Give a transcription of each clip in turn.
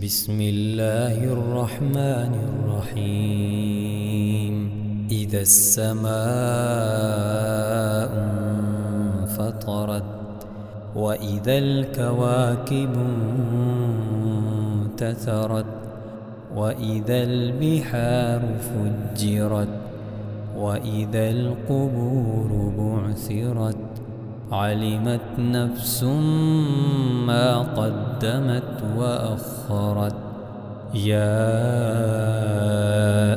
بسم الله الرحمن الرحيم. إذا السماء انفطرت وإذا الكواكب انتثرت وإذا البحار فجرت وإذا القبور بعثرت علمت نفس ما قدمت وأخرت. يا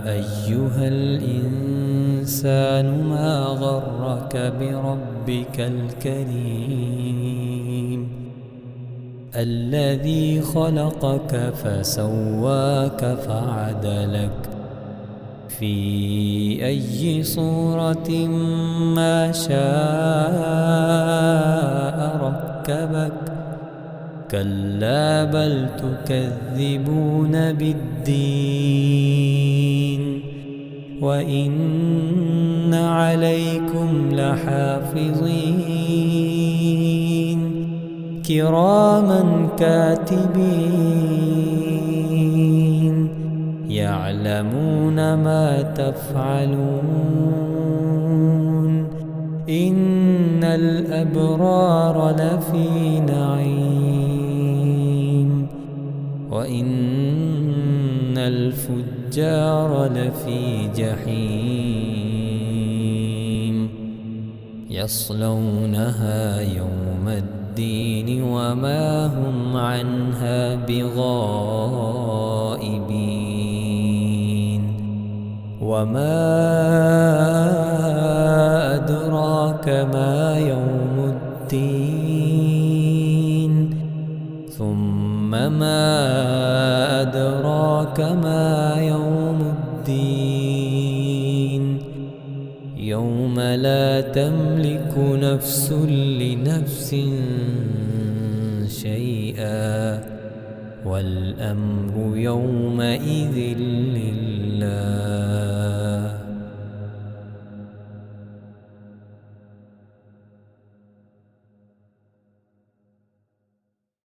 أيها الإنسان ما غرك بربك الكريم الذي خلقك فسواك فعدلك في أي صورة ما شاء ركبك. كلا بل تكذبون بالدين وإن عليكم لحافظين كراما كاتبين يعلمون ما تفعلون. إن الأبرار لفي نعيم وإن الفجار لفي جحيم يصلونها يوم الدين وما هم عنها بغائبين. وما أدراك ما يوم الدين ثم ما أدراك ما يوم الدين يوم لا تملك نفس لنفس شيئا والأمر يومئذ لله.